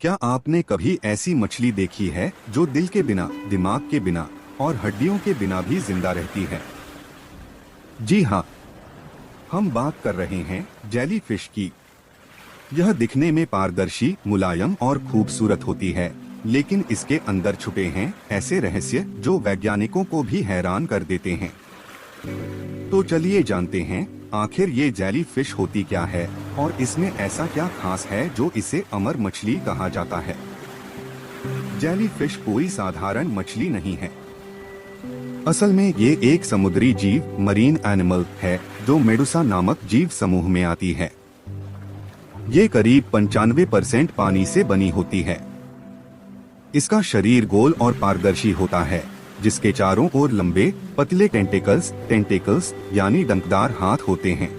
क्या आपने कभी ऐसी मछली देखी है जो दिल के बिना, दिमाग के बिना और हड्डियों के बिना भी जिंदा रहती है? जी हाँ, हम बात कर रहे हैं जेलीफिश की। यह दिखने में पारदर्शी, मुलायम और खूबसूरत होती है, लेकिन इसके अंदर छुपे हैं ऐसे रहस्य जो वैज्ञानिकों को भी हैरान कर देते हैं। तो चलिए जानते हैं आखिर ये जेलीफिश होती क्या है और इसमें ऐसा क्या खास है जो इसे अमर मछली कहा जाता है। जेलीफिश कोई साधारण मछली नहीं है। असल में ये एक समुद्री जीव, मरीन एनिमल है जो मेडुसा नामक जीव समूह में आती है। ये करीब 95% पानी से बनी होती है। इसका शरीर गोल और पारदर्शी होता है, जिसके चारों ओर लंबे पतले टेंटेकल्स यानी डंकदार हाथ होते हैं।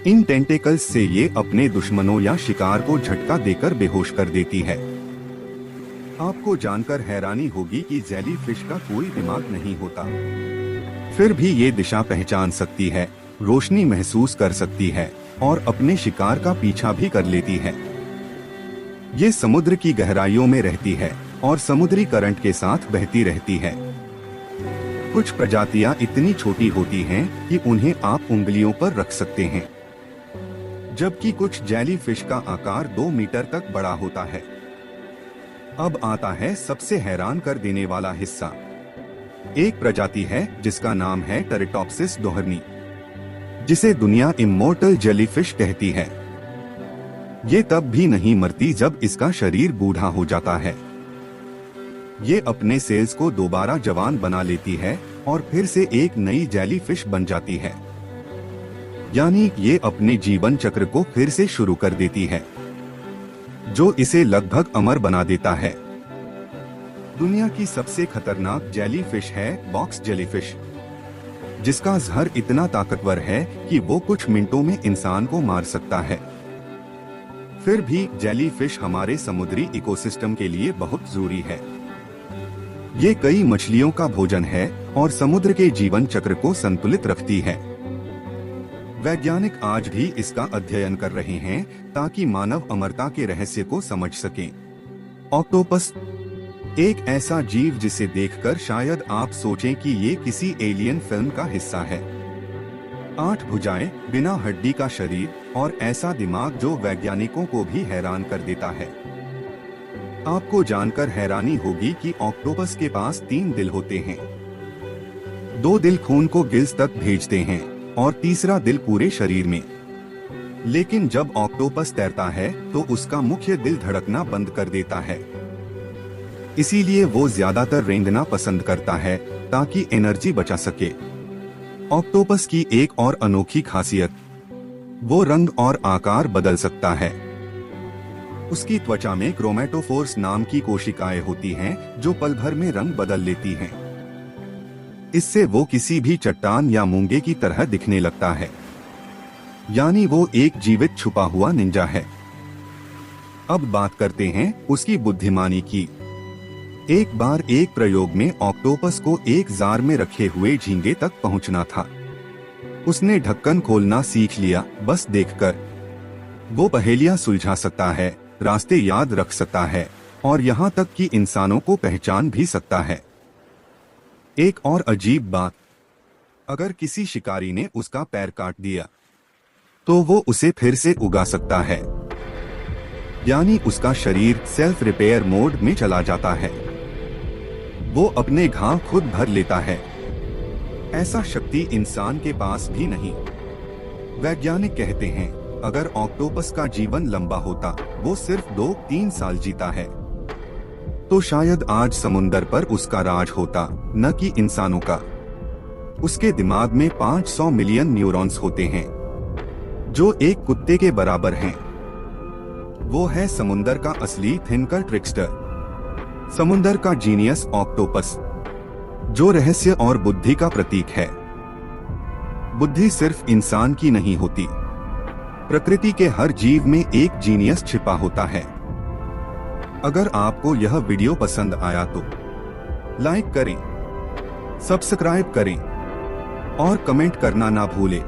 इन टेंटेकल्स से ये अपने दुश्मनों या शिकार को झटका देकर बेहोश कर देती है। आपको जानकर हैरानी होगी कि जेलीफिश का कोई दिमाग नहीं होता, फिर भी ये दिशा पहचान सकती है, रोशनी महसूस कर सकती है और अपने शिकार का पीछा भी कर लेती है। ये समुद्र की गहराइयों में रहती है और समुद्री करंट के साथ बहती रहती है। कुछ प्रजातियां इतनी छोटी होती हैं कि उन्हें आप उंगलियों पर रख सकते हैं, जबकि कुछ जेलीफिश का आकार 2 मीटर तक बड़ा होता है। अब आता है सबसे हैरान कर देने वाला हिस्सा। एक प्रजाति है जिसका नाम है टेरेटॉप्सिस डोहर्नी, जिसे दुनिया इमोर्टल जेलीफिश कहती है। ये तब भी नहीं मरती जब इसका शरीर बूढ़ा हो जाता है। ये अपने सेल्स को दोबारा जवान बना लेती है और फिर से एक नई जेलीफिश बन जाती है, यानी ये अपने जीवन चक्र को फिर से शुरू कर देती है, जो इसे लगभग अमर बना देता है। दुनिया की सबसे खतरनाक जेलीफिश है बॉक्स जेलीफिश, जिसका जहर इतना ताकतवर है कि वो कुछ मिनटों में इंसान को मार सकता है। फिर भी जेलीफिश हमारे समुद्री इकोसिस्टम के लिए बहुत जरूरी है। ये कई मछलियों का भोजन है और समुद्र के जीवन चक्र को संतुलित रखती है। वैज्ञानिक आज भी इसका अध्ययन कर रहे हैं ताकि मानव अमरता के रहस्य को समझ सकें। ऑक्टोपस, एक ऐसा जीव जिसे देखकर शायद आप सोचें कि ये किसी एलियन फिल्म का हिस्सा है। 8 भुजाएं, बिना हड्डी का शरीर और ऐसा दिमाग जो वैज्ञानिकों को भी हैरान कर देता है। आपको जानकर हैरानी होगी कि ऑक्टोपस के पास 3 दिल होते हैं। 2 दिल खून को गिल्स तक भेजते हैं और तीसरा दिल पूरे शरीर में। लेकिन जब ऑक्टोपस तैरता है तो उसका मुख्य दिल धड़कना बंद कर देता है। इसीलिए वो ज्यादातर रेंगना पसंद करता है ताकि एनर्जी बचा सके। ऑक्टोपस की एक और अनोखी खासियत, वो रंग और आकार बदल सकता है। उसकी त्वचा में क्रोमेटोफोर्स नाम की कोशिकाएं होती हैं जो पल भर में रंग बदल लेती हैं। इससे वो किसी भी चट्टान या मूंगे की तरह दिखने लगता है, यानी वो एक जीवित छुपा हुआ निंजा है। अब बात करते हैं उसकी बुद्धिमानी की। एक बार एक प्रयोग में ऑक्टोपस को एक जार में रखे हुए झींगे तक पहुंचना था। उसने ढक्कन खोलना सीख लिया बस देखकर। वो पहेलियां सुलझा सकता है, रास्ते याद रख सकता है और यहाँ तक कि इंसानों को पहचान भी सकता है। एक और अजीब बात, अगर किसी शिकारी ने उसका पैर काट दिया तो वो उसे फिर से उगा सकता है, यानी उसका शरीर सेल्फ रिपेयर मोड में चला जाता है। वो अपने घाव खुद भर लेता है। ऐसा शक्ति इंसान के पास भी नहीं। वैज्ञानिक कहते हैं अगर ऑक्टोपस का जीवन लंबा होता, वो सिर्फ 2-3 साल जीता है, तो शायद आज समुंदर पर उसका राज होता, न कि इंसानों का। उसके दिमाग में 500 मिलियन न्यूरॉन्स होते हैं, जो एक कुत्ते के बराबर हैं। वो है समुंदर का असली थिंकर ट्रिकस्टर, समुंदर का जीनियस ऑक्टोपस, जो रहस्य और बुद्धि का प्रतीक है। बुद्धि सिर्फ इंसान की नहीं होती, प्रकृति के हर जीव में एक जीनियस छिपा होता है। अगर आपको यह वीडियो पसंद आया तो लाइक करें, सब्सक्राइब करें और कमेंट करना ना भूलें।